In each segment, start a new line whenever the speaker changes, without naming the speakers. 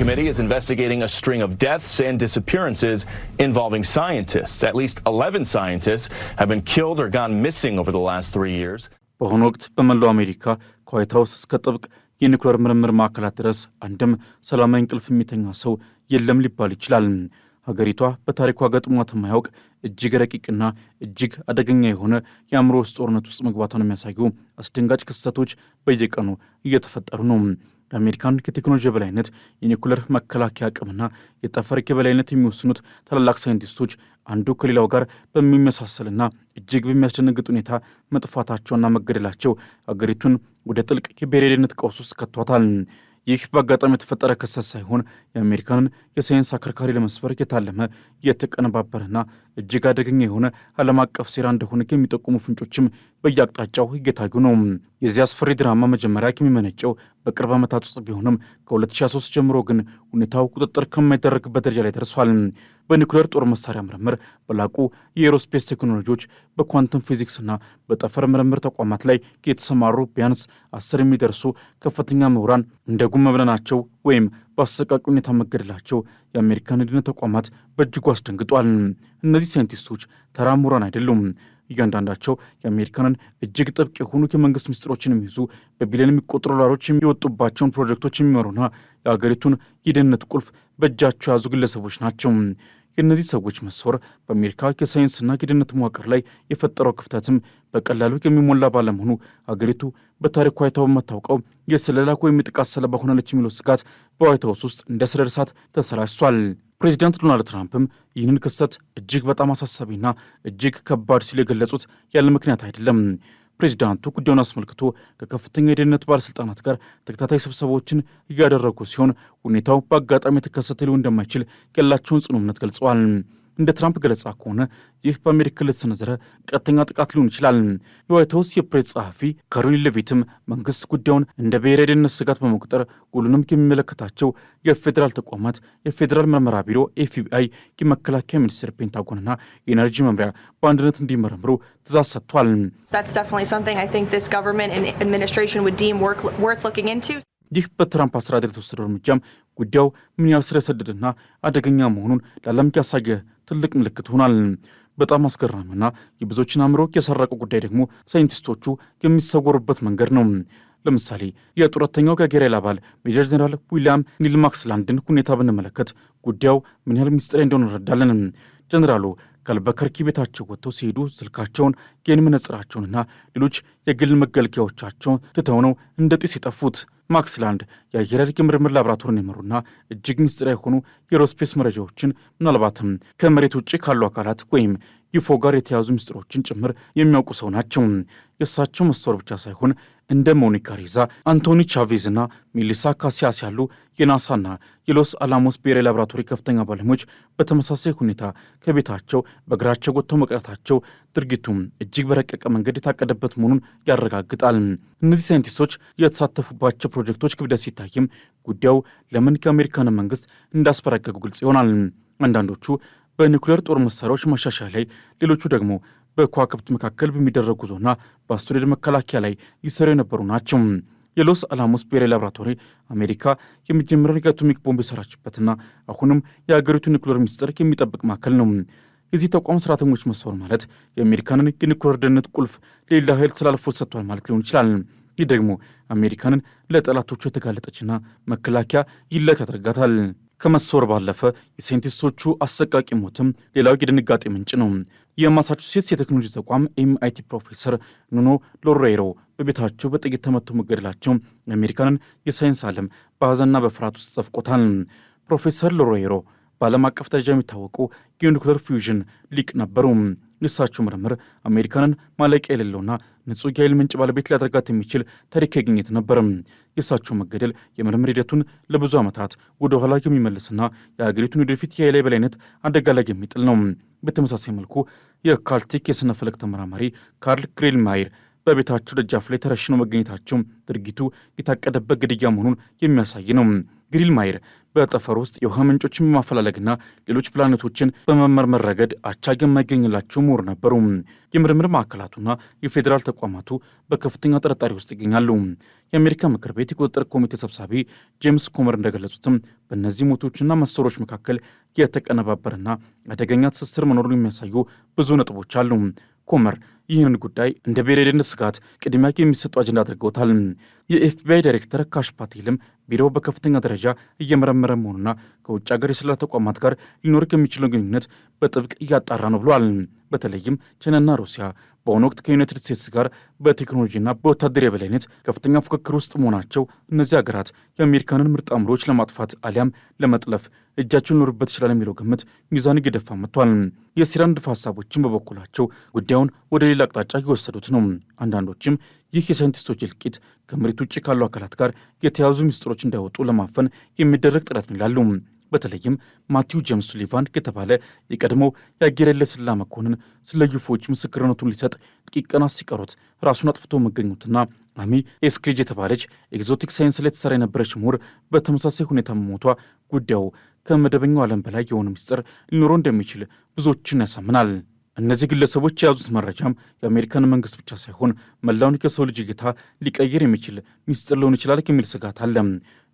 committee is investigating a string of deaths and disappearances involving scientists. At least 11 scientists have been killed or gone missing over the last 3 years.
በአሁኑ ወቅት በመላው አሜሪካ ከዋይት ሃውስ እስከ ጥብቅ የኒውክሌር ምርምር ማዕከላት ድረስ አንድም ሰላማዊ እንቅልፍ የሚተኛ ሰው የለም ሊባል ይችላል። ሀገሪቷ በታሪኳ ገጥሟት የማያውቅ እጅግ ረቂቅና እጅግ አደገኛ የሆነ የአእምሮ ውስጥ ጦርነት ውስጥ መግባቷን የሚያሳዩ አስደንጋጭ ክስተቶች በየቀኑ እየተፈጠሩ ነው። የአሜሪካን የቴክኖሎጂ የበላይነት የኒውክሌር መከላከያ አቅምና የጠፈር የበላይነት የሚወስኑት ታላላቅ ሳይንቲስቶች አንዱ ከሌላው ጋር በሚመሳሰልና እጅግ በሚያስደነግጥ ሁኔታ መጥፋታቸውና መገደላቸው አገሪቱን ወደ ጥልቅ የብሔራዊ ደህንነት ቀውስ ውስጥ ከቷታል። ይህ በአጋጣሚ የተፈጠረ ክስተት ሳይሆን የአሜሪካንን የሳይንስ አከርካሪ ለመስበር የታለመ የተቀነባበረና እጅግ አደገኛ የሆነ ዓለም አቀፍ ሴራ እንደሆነ የሚጠቁሙ ፍንጮችም በየአቅጣጫው እየታዩ ነው። የዚህ አስፈሪ ድራማ መጀመሪያ የሚመነጨው በቅርብ ዓመታት ውስጥ ቢሆንም ከ2023 ጀምሮ ግን ሁኔታው ቁጥጥር ከማይደረግበት ደረጃ ላይ ደርሷል። በኒውክሌር ጦር መሳሪያ ምርምር፣ በላቁ የኤሮስፔስ ቴክኖሎጂዎች፣ በኳንተም ፊዚክስና በጠፈር ምርምር ተቋማት ላይ የተሰማሩ ቢያንስ 10 የሚደርሱ ከፍተኛ ምሁራን እንደ ጉም መብለናቸው ወይም በአሰቃቂ ሁኔታ መገደላቸው የአሜሪካን የደህንነት ተቋማት በእጅጉ አስደንግጧል። እነዚህ ሳይንቲስቶች ተራ ምሁራን አይደሉም። እያንዳንዳቸው የአሜሪካንን እጅግ ጥብቅ የሆኑ የመንግስት ምስጢሮችን የሚይዙ በቢሊዮን የሚቆጠሩ ዶላሮች የሚወጡባቸውን ፕሮጀክቶች የሚመሩና የአገሪቱን የደህንነት ቁልፍ በእጃቸው የያዙ ግለሰቦች ናቸው። የእነዚህ ሰዎች መስፈር በአሜሪካ የሳይንስና የደህንነት መዋቅር ላይ የፈጠረው ክፍተትም በቀላሉ የሚሞላ ባለመሆኑ አገሪቱ በታሪኳ አይታው የማታውቀው የስለላ ወይም የጥቃት ሰለባ ሆናለች የሚለው ስጋት በዋይት ሃውስ ውስጥ እንደ ሰደድ እሳት ተሰራጭቷል። ፕሬዚዳንት ዶናልድ ትራምፕም ይህንን ክስተት እጅግ በጣም አሳሳቢና እጅግ ከባድ ሲሉ የገለጹት ያለ ምክንያት አይደለም። ፕሬዚዳንቱ ጉዳዩን አስመልክቶ ከከፍተኛ የደህንነት ባለሥልጣናት ጋር ተከታታይ ስብሰባዎችን እያደረጉ ሲሆን ሁኔታው በአጋጣሚ የተከሰተ ሊሆን እንደማይችል ያላቸውን ጽኑ እምነት ገልጸዋል። እንደ ትራምፕ ገለጻ ከሆነ ይህ በአሜሪካ ለተሰነዘረ ቀጥተኛ ጥቃት ሊሆን ይችላል። የዋይት ሃውስ የፕሬስ ጸሐፊ ካሮሊን ሌቪትም መንግስት ጉዳዩን እንደ ብሔራዊ ደህንነት ስጋት በመቁጠር ሁሉንም የሚመለከታቸው የፌዴራል ተቋማት፣ የፌዴራል ምርመራ ቢሮ ኤፍቢአይ፣ የመከላከያ ሚኒስቴር፣ ፔንታጎንና የኤነርጂ መምሪያ በአንድነት እንዲመረምሩ ትእዛዝ ሰጥቷል። ይህ በትራምፕ አስተዳደር የተወሰደው እርምጃም ጉዳዩ ምን ያህል ስር የሰደደና አደገኛ መሆኑን ለዓለም ያሳየ ትልቅ ምልክት ሆኗል። በጣም አስገራሚና የብዙዎችን አእምሮ የሰረቀው ጉዳይ ደግሞ ሳይንቲስቶቹ የሚሰወሩበት መንገድ ነው። ለምሳሌ የጡረተኛው ጋጌሬል አባል ሜጀር ጀነራል ዊሊያም ኒል ማክስላንድን ሁኔታ ብንመለከት ጉዳዩ ምን ያህል ሚስጥራዊ እንደሆነ እንረዳለን። ጀነራሉ ከአልበከርኪ ቤታቸው ወጥተው ሲሄዱ ስልካቸውን፣ የዓይን መነጽራቸውንና ሌሎች የግል መገልገያዎቻቸውን ትተው ነው እንደ ጢስ የጠፉት። ማክስላንድ የአየር ኃይል የምርምር ላቦራቶሪን የመሩና እጅግ ምስጢራዊ የሆኑ የኤሮስፔስ መረጃዎችን ምናልባትም ከመሬት ውጭ ካሉ አካላት ወይም ዩፎ ጋር የተያዙ ምስጢሮችን ጭምር የሚያውቁ ሰው ናቸው። የእሳቸው መስተዋል ብቻ ሳይሆን እንደ ሞኒካ ሪዛ፣ አንቶኒ ቻቬዝና ሜሊሳ ካሲያስ ያሉ የናሳና የሎስ አላሞስ ብሔራዊ ላቦራቶሪ ከፍተኛ ባለሙያዎች በተመሳሳይ ሁኔታ ከቤታቸው በእግራቸው ወጥተው መቅረታቸው ድርጊቱም እጅግ በረቀቀ መንገድ የታቀደበት መሆኑን ያረጋግጣል። እነዚህ ሳይንቲስቶች የተሳተፉባቸው ፕሮጀክቶች ክብደት ሲታይም ጉዳዩ ለምን ከአሜሪካን መንግስት እንዳስበረገጉ ግልጽ ይሆናል። አንዳንዶቹ በኒውክሌር ጦር መሳሪያዎች ማሻሻያ ላይ፣ ሌሎቹ ደግሞ በከዋክብት መካከል በሚደረግ ጉዞና በአስትሮይድ መከላከያ ላይ ይሰሩ የነበሩ ናቸው። የሎስ አላሞስ ብሔራዊ ላቦራቶሪ አሜሪካ የመጀመሪያውን የአቶሚክ ቦምብ የሰራችበትና አሁንም የአገሪቱ ኒውክሌር ሚስጥር የሚጠብቅ ማዕከል ነው። የዚህ ተቋም ሰራተኞች መስፈር ማለት የአሜሪካንን የኒውክሌር ደህንነት ቁልፍ ሌላ ኃይል ተላልፎ ሰጥቷል ማለት ሊሆን ይችላል። ይህ ደግሞ አሜሪካንን ለጠላቶቹ የተጋለጠችና መከላከያ ይላት ያደርጋታል። ከመሰወር ባለፈ የሳይንቲስቶቹ አሰቃቂ ሞትም ሌላው የድንጋጤ ምንጭ ነው። የማሳቹሴትስ የቴክኖሎጂ ተቋም ኤምአይቲ ፕሮፌሰር ኑኖ ሎሬሮ በቤታቸው በጥይት ተመቶ መገደላቸው የአሜሪካንን የሳይንስ ዓለም በሐዘንና በፍርሃት ውስጥ ዘፍቆታል። ፕሮፌሰር ሎሬሮ በዓለም አቀፍ ደረጃ የሚታወቁ የኒውክሌር ፊውዥን ሊቅ ነበሩ። የእሳቸው ምርምር አሜሪካንን ማለቂያ የሌለውና ንጹህ የኃይል ምንጭ ባለቤት ሊያደርጋት የሚችል ታሪካዊ ግኝት ነበር። የእሳቸው መገደል የምርምር ሂደቱን ለብዙ ዓመታት ወደ ኋላ የሚመልስና የአገሪቱን ወደፊት የኃይል የበላይነት አደጋ ላይ የሚጥል ነው። በተመሳሳይ መልኩ የካልቴክ የሥነ ፈለክ ተመራማሪ ካርል ግሬልማየር በቤታቸው ደጃፍ ላይ ተረሽነው መገኘታቸው ድርጊቱ የታቀደበት ግድያ መሆኑን የሚያሳይ ነው። ግሪልማየር በጠፈር ውስጥ የውሃ ምንጮችን በማፈላለግና ሌሎች ፕላኔቶችን በመመርመር ረገድ አቻ የማይገኝላቸው ምሁር ነበሩ። የምርምር ማዕከላቱና የፌዴራል ተቋማቱ በከፍተኛ ጥርጣሬ ውስጥ ይገኛሉ። የአሜሪካ ምክር ቤት የቁጥጥር ኮሚቴ ሰብሳቢ ጄምስ ኮመር እንደገለጹትም በእነዚህ ሞቶችና መሰሮች መካከል የተቀነባበረና አደገኛ ትስስር መኖሩን የሚያሳዩ ብዙ ነጥቦች አሉ። ኮመር ይህንን ጉዳይ እንደ ብሔራዊ ደህንነት ስጋት ቅድሚያ የሚሰጠው አጀንዳ አድርገውታል። የኤፍቢአይ ዳይሬክተር ካሽ ፓቴልም ቢሮው በከፍተኛ ደረጃ እየመረመረ መሆኑና ከውጭ ሀገር የስለላ ተቋማት ጋር ሊኖር የሚችለው ግንኙነት በጥብቅ እያጣራ ነው ብለዋል። በተለይም ቻይናና ሩሲያ በአሁኑ ወቅት ከዩናይትድ ስቴትስ ጋር በቴክኖሎጂና በወታደራዊ የበላይነት ከፍተኛ ፉክክር ውስጥ መሆናቸው እነዚህ ሀገራት የአሜሪካንን ምርጥ አምሮች ለማጥፋት አሊያም ለመጥለፍ እጃቸው ሊኖርበት ይችላል የሚለው ግምት ሚዛን እየደፋ መጥቷል። የኢራን ንድፈ ሀሳቦችን በበኩላቸው ጉዳዩን ወደ ሌላ አቅጣጫ እየወሰዱት ነው። አንዳንዶችም ይህ የሳይንቲስቶች እልቂት ከመሬት ውጭ ካሉ አካላት ጋር የተያዙ ሚስጥሮች እንዳይወጡ ለማፈን የሚደረግ ጥረት ነው ይላሉ። በተለይም ማቲው ጄምስ ሱሊቫን የተባለ የቀድሞው የአየር ኃይል ስለላ መኮንን ስለ ዩፎዎች ምስክርነቱን ሊሰጥ ጥቂት ቀናት ሲቀሩት ራሱን አጥፍቶ መገኘቱና አሚ ኤስክሪጅ የተባለች ኤግዞቲክ ሳይንስ ላይ ተሰራ የነበረች ምሁር በተመሳሳይ ሁኔታ መሞቷ ጉዳዩ ከመደበኛው ዓለም በላይ የሆነ ሚስጥር ሊኖረው እንደሚችል ብዙዎችን ያሳምናል። እነዚህ ግለሰቦች የያዙት መረጃም የአሜሪካን መንግስት ብቻ ሳይሆን መላውን የሰው ልጅ እይታ ሊቀይር የሚችል ሚስጥር ሊሆን ይችላል የሚል ስጋት አለ።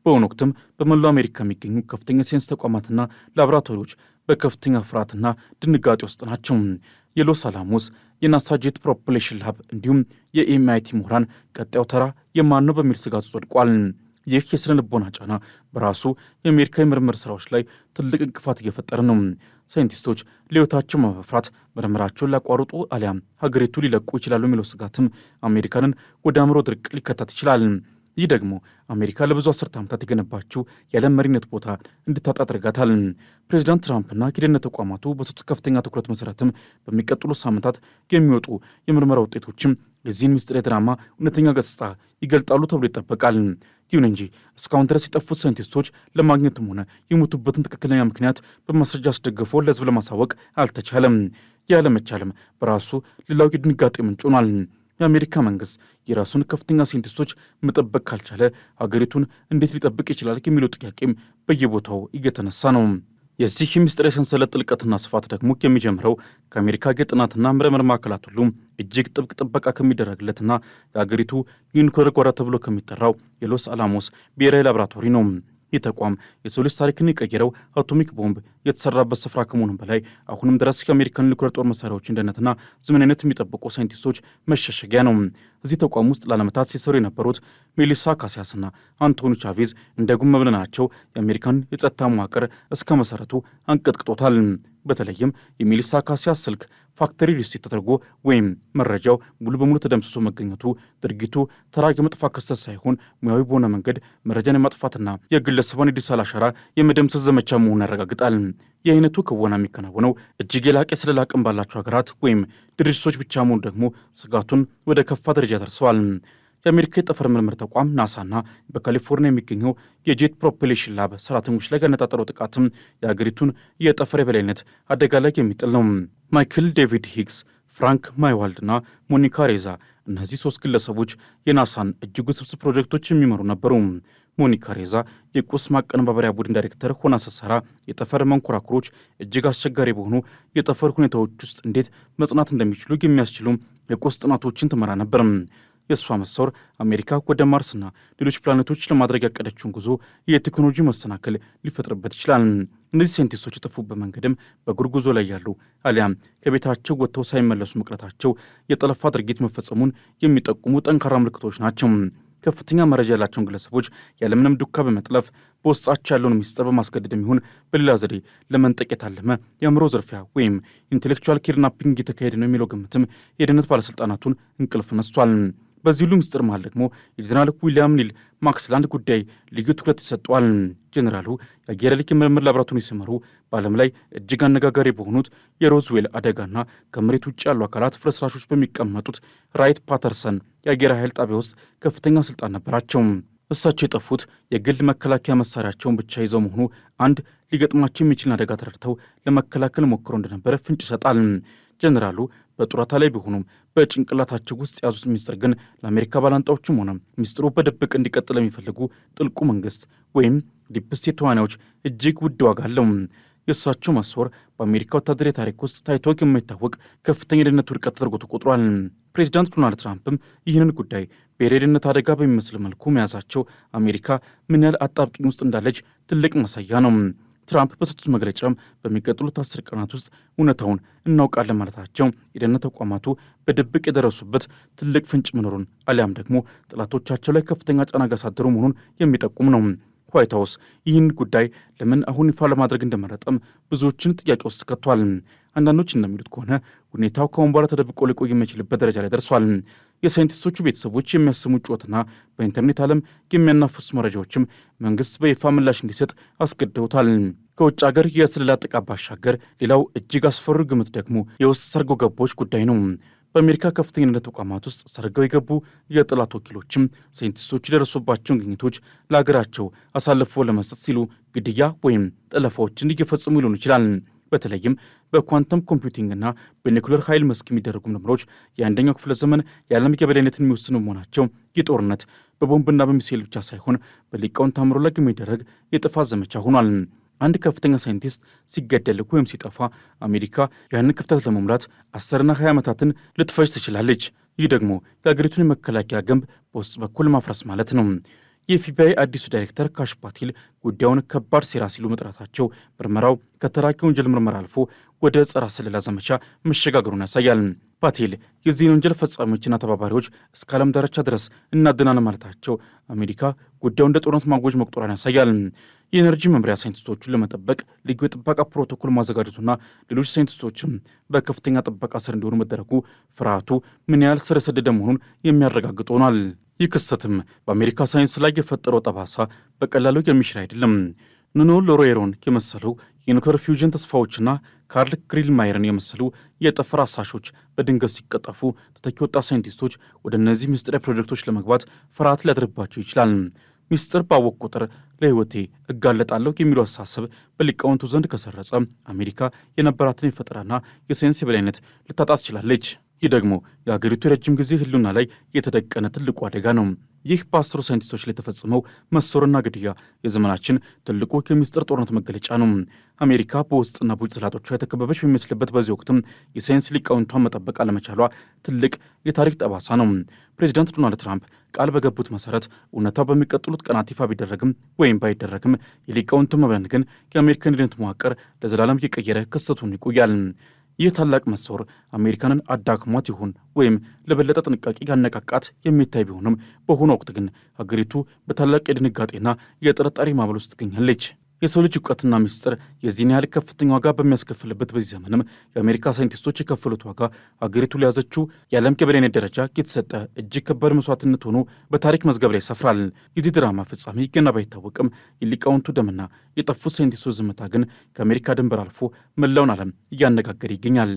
በአሁኑ ወቅትም በመላው አሜሪካ የሚገኙ ከፍተኛ ሳይንስ ተቋማትና ላቦራቶሪዎች በከፍተኛ ፍርሃትና ድንጋጤ ውስጥ ናቸው። የሎስ አላሞስ የናሳ ጄት ፕሮፐልሽን ላብ እንዲሁም የኤምአይቲ ምሁራን ቀጣዩ ተራ የማን ነው በሚል ስጋት ውስጥ ወድቋል። ይህ የስነ ልቦና ጫና በራሱ የአሜሪካ የምርምር ስራዎች ላይ ትልቅ እንቅፋት እየፈጠረ ነው። ሳይንቲስቶች ለሕይወታቸው መፍራት ምርምራቸውን ሊያቋርጡ አሊያም ሀገሪቱ ሊለቁ ይችላሉ የሚለው ስጋትም አሜሪካንን ወደ አእምሮ ድርቅ ሊከታት ይችላል። ይህ ደግሞ አሜሪካ ለብዙ አስርተ ዓመታት የገነባችው የዓለም መሪነት ቦታ እንድታጣ አድርጋታል። ፕሬዚዳንት ትራምፕና የደህንነት ተቋማቱ በሰጡት ከፍተኛ ትኩረት መሰረትም በሚቀጥሉ ሳምንታት የሚወጡ የምርመራ ውጤቶችም የዚህን ምስጢር ድራማ እውነተኛ ገጽታ ይገልጣሉ ተብሎ ይጠበቃል። ይሁን እንጂ እስካሁን ድረስ የጠፉት ሳይንቲስቶች ለማግኘትም ሆነ የሞቱበትን ትክክለኛ ምክንያት በማስረጃ አስደግፎ ለሕዝብ ለማሳወቅ አልተቻለም። ያለመቻለም በራሱ ሌላው የድንጋጤ ምንጭ ሆኗል። የአሜሪካ መንግስት የራሱን ከፍተኛ ሳይንቲስቶች መጠበቅ ካልቻለ ሀገሪቱን እንዴት ሊጠብቅ ይችላል የሚለው ጥያቄም በየቦታው እየተነሳ ነው። የዚህ ምስጢር የሰንሰለት ጥልቀትና ስፋት ደግሞ የሚጀምረው ከአሜሪካ የጥናትና ምርምር ማዕከላት ሁሉ እጅግ ጥብቅ ጥበቃ ከሚደረግለትና የሀገሪቱ የኒውክሌር ጓዳ ተብሎ ከሚጠራው የሎስ አላሞስ ብሔራዊ ላቦራቶሪ ነው። ይህ ተቋም የሰው ልጅ ታሪክን የቀየረው አቶሚክ ቦምብ የተሰራበት ስፍራ ከመሆኑም በላይ አሁንም ድረስ የአሜሪካን ኒውክሌር ጦር መሳሪያዎችን ደህንነትና ዘመናዊነት የሚጠብቁ ሳይንቲስቶች መሸሸጊያ ነው። እዚህ ተቋም ውስጥ ለዓመታት ሲሰሩ የነበሩት ሜሊሳ ካሲያስና አንቶኒ ቻቬዝ እንደ ጉም መብለናቸው የአሜሪካን የጸጥታ መዋቅር እስከ መሰረቱ አንቀጥቅጦታል። በተለይም የሜሊሳ ካሲያስ ስልክ ፋክተሪ ሪሴት ተደርጎ ወይም መረጃው ሙሉ በሙሉ ተደምስሶ መገኘቱ ድርጊቱ ተራ የመጥፋት ክስተት ሳይሆን ሙያዊ በሆነ መንገድ መረጃን የማጥፋትና የግለሰቧን የዲጂታል አሻራ የመደምሰስ ዘመቻ መሆኑን ያረጋግጣል። የአይነቱ ክወና የሚከናወነው እጅግ የላቀ የስለላ አቅም ባላቸው ሀገራት ወይም ድርጅቶች ብቻ መሆኑ ደግሞ ስጋቱን ወደ ከፋ ደረጃ ደርሰዋል። የአሜሪካ የጠፈር ምርምር ተቋም ናሳና በካሊፎርኒያ የሚገኘው የጄት ፕሮፐልሽን ላብ ሰራተኞች ላይ ያነጣጠረው ጥቃትም የሀገሪቱን የጠፈር የበላይነት አደጋ ላይ የሚጥል ነው። ማይክል ዴቪድ ሂግስ፣ ፍራንክ ማይዋልድና ሞኒካ ሬዛ እነዚህ ሶስት ግለሰቦች የናሳን እጅግ ውስብስብ ፕሮጀክቶች የሚመሩ ነበሩ። ሞኒካ ሬዛ የቁስ ማቀነባበሪያ ቡድን ዳይሬክተር ሆና ስትሰራ የጠፈር መንኮራኩሮች እጅግ አስቸጋሪ በሆኑ የጠፈር ሁኔታዎች ውስጥ እንዴት መጽናት እንደሚችሉ የሚያስችሉ የቁስ ጥናቶችን ትመራ ነበር። የእሷ መሰወር አሜሪካ ወደ ማርስና ሌሎች ፕላኔቶች ለማድረግ ያቀደችውን ጉዞ የቴክኖሎጂ መሰናክል ሊፈጥርበት ይችላል። እነዚህ ሳይንቲስቶች የጠፉበት መንገድም በእግር ጉዞ ላይ ያሉ አሊያም ከቤታቸው ወጥተው ሳይመለሱ መቅረታቸው የጠለፋ ድርጊት መፈጸሙን የሚጠቁሙ ጠንካራ ምልክቶች ናቸው። ከፍተኛ መረጃ ያላቸውን ግለሰቦች ያለምንም ዱካ በመጥለፍ በውስጣቸው ያለውን ሚስጥር በማስገደድ የሚሆን በሌላ ዘዴ ለመንጠቅ የታለመ የአእምሮ ዝርፊያ ወይም ኢንቴሌክቹዋል ኪድናፒንግ የተካሄደ ነው የሚለው ግምትም የደህንነት ባለሥልጣናቱን እንቅልፍ ነስቷል። በዚህ ሁሉ ምስጢር መሃል ደግሞ የጀነራል ዊሊያም ኒል ማክስላንድ ጉዳይ ልዩ ትኩረት ይሰጠዋል። ጀኔራሉ የአየር ኃይል ምርምር ላቦራቶሪ ሲመሩ በዓለም ላይ እጅግ አነጋጋሪ በሆኑት የሮዝዌል አደጋና ከመሬት ውጭ ያሉ አካላት ፍርስራሾች በሚቀመጡት ራይት ፓተርሰን የአየር ኃይል ጣቢያ ውስጥ ከፍተኛ ስልጣን ነበራቸው። እሳቸው የጠፉት የግል መከላከያ መሳሪያቸውን ብቻ ይዘው መሆኑ አንድ ሊገጥማቸው የሚችልን አደጋ ተረድተው ለመከላከል ሞክረው እንደነበረ ፍንጭ ይሰጣል። ጀኔራሉ በጡረታ ላይ ቢሆኑም በጭንቅላታቸው ውስጥ ያዙት ሚስጥር ግን ለአሜሪካ ባላንጣዎችም ሆነ ሚስጥሩ በድብቅ እንዲቀጥል የሚፈልጉ ጥልቁ መንግስት ወይም ዲፕ ስቴት ተዋናዮች እጅግ ውድ ዋጋ አለው። የእሳቸው ማስወር በአሜሪካ ወታደራዊ ታሪክ ውስጥ ታይቶ የማይታወቅ ከፍተኛ የደህንነት ውድቀት ተደርጎ ተቆጥሯል። ፕሬዚዳንት ዶናልድ ትራምፕም ይህንን ጉዳይ ብሔራዊ የደህንነት አደጋ በሚመስል መልኩ መያዛቸው አሜሪካ ምን ያህል አጣብቂኝ ውስጥ እንዳለች ትልቅ ማሳያ ነው። ትራምፕ በሰጡት መግለጫም በሚቀጥሉት 10 ቀናት ውስጥ እውነታውን እናውቃለን ማለታቸው የደህንነት ተቋማቱ በድብቅ የደረሱበት ትልቅ ፍንጭ መኖሩን አሊያም ደግሞ ጠላቶቻቸው ላይ ከፍተኛ ጫና ያሳደሩ መሆኑን የሚጠቁም ነው። ዋይት ሀውስ ይህን ጉዳይ ለምን አሁን ይፋ ለማድረግ እንደመረጠም ብዙዎችን ጥያቄ ውስጥ ከቷል። አንዳንዶች እንደሚሉት ከሆነ ሁኔታው ከአሁን በኋላ ተደብቆ ሊቆይ የሚችልበት ደረጃ ላይ ደርሷል። የሳይንቲስቶቹ ቤተሰቦች የሚያሰሙ ጩኸትና በኢንተርኔት ዓለም የሚያናፍሱ መረጃዎችም መንግስት በይፋ ምላሽ እንዲሰጥ አስገድደውታል። ከውጭ ሀገር የስለላ ጥቃት ባሻገር ሌላው እጅግ አስፈሪ ግምት ደግሞ የውስጥ ሰርጎ ገቦች ጉዳይ ነው። በአሜሪካ ከፍተኛ የደህንነት ተቋማት ውስጥ ሰርገው የገቡ የጠላት ወኪሎችም ሳይንቲስቶቹ የደረሱባቸውን ግኝቶች ለሀገራቸው አሳልፎ ለመስጠት ሲሉ ግድያ ወይም ጠለፋዎችን እየፈጸሙ ሊሆን ይችላል። በተለይም በኳንተም ኮምፒውቲንግና በኒኩሌር ኃይል መስክ የሚደረጉ ምርምሮች የአንደኛው ክፍለ ዘመን የዓለም የበላይነትን የሚወስኑ መሆናቸው ይህ ጦርነት በቦምብና በሚሳኤል ብቻ ሳይሆን በሊቃውንት አእምሮ ላይ የሚደረግ የጥፋት ዘመቻ ሆኗል። አንድ ከፍተኛ ሳይንቲስት ሲገደል ወይም ሲጠፋ አሜሪካ ያንን ክፍተት ለመሙላት 10ና 20 ዓመታትን ልትፈጅ ትችላለች። ይህ ደግሞ የአገሪቱን የመከላከያ ግንብ በውስጥ በኩል ማፍረስ ማለት ነው። የኤፍቢአይ አዲሱ ዳይሬክተር ካሽ ፓቴል ጉዳዩን ከባድ ሴራ ሲሉ መጥራታቸው ምርመራው ከተራኪ ወንጀል ምርመራ አልፎ ወደ ጸረ ስለላ ዘመቻ መሸጋገሩን ያሳያል። ፓቴል የዚህን ወንጀል ፈጻሚዎችና ተባባሪዎች እስከ ዓለም ዳርቻ ድረስ እናድናለን ማለታቸው አሜሪካ ጉዳዩ እንደ ጦርነት ማወጅ መቁጠሯን ያሳያል። የኤነርጂ መምሪያ ሳይንቲስቶቹን ለመጠበቅ ልዩ የጥበቃ ፕሮቶኮል ማዘጋጀቱና ሌሎች ሳይንቲስቶችም በከፍተኛ ጥበቃ ስር እንዲሆኑ መደረጉ ፍርሃቱ ምን ያህል ስር የሰደደ መሆኑን የሚያረጋግጥ ሆኗል። ይህ ክስተትም በአሜሪካ ሳይንስ ላይ የፈጠረው ጠባሳ በቀላሉ የሚሽር አይደለም። ኑኖ ሎሮየሮን የመሰሉ የኒውክሌር ፊውዥን ተስፋዎችና ካርል ክሪልማየርን የመሰሉ የጠፈር አሳሾች በድንገት ሲቀጠፉ ተተኪ ወጣት ሳይንቲስቶች ወደ እነዚህ ምስጢራዊ ፕሮጀክቶች ለመግባት ፍርሃት ሊያድርባቸው ይችላል። ሚስጥር ባወቅ ቁጥር ለሕይወቴ እጋለጣለሁ የሚለው አሳሰብ በሊቃውንቱ ዘንድ ከሰረጸ አሜሪካ የነበራትን የፈጠራና የሳይንስ የበላይነት ልታጣ ትችላለች። ይህ ደግሞ የአገሪቱ የረጅም ጊዜ ህልውና ላይ የተደቀነ ትልቁ አደጋ ነው። ይህ በ10 ሳይንቲስቶች ላይ የተፈጸመው መሰወርና ግድያ የዘመናችን ትልቁ የሚስጥር ጦርነት መገለጫ ነው። አሜሪካ በውስጥና በውጭ ጠላቶቿ የተከበበች በሚመስልበት በዚህ ወቅትም የሳይንስ ሊቃውንቷን መጠበቅ አለመቻሏ ትልቅ የታሪክ ጠባሳ ነው። ፕሬዚዳንት ዶናልድ ትራምፕ ቃል በገቡት መሰረት እውነታው በሚቀጥሉት ቀናት ይፋ ቢደረግም ወይም ባይደረግም የሊቃውንቱ መብረን ግን የአሜሪካን የደህንነት መዋቅር ለዘላለም እየቀየረ ክስተቱን ይቆያል። ይህ ታላቅ መሰወር አሜሪካንን አዳክሟት ይሆን ወይም ለበለጠ ጥንቃቄ ያነቃቃት የሚታይ ቢሆንም በሆነ ወቅት ግን ሀገሪቱ በታላቅ የድንጋጤና የጥርጣሬ ማዕበል ውስጥ ትገኛለች። የሰው ልጅ እውቀትና ምስጢር የዚህን ያህል ከፍተኛ ዋጋ በሚያስከፍልበት በዚህ ዘመንም የአሜሪካ ሳይንቲስቶች የከፈሉት ዋጋ አገሪቱ ለያዘችው የዓለም የበላይነት ደረጃ የተሰጠ እጅግ ከባድ መስዋዕትነት ሆኖ በታሪክ መዝገብ ላይ ይሰፍራል። የዚህ ድራማ ፍጻሜ ገና ባይታወቅም የሊቃውንቱ ደምና የጠፉት ሳይንቲስቶች ዝምታ ግን ከአሜሪካ ድንበር አልፎ መላውን ዓለም እያነጋገረ ይገኛል።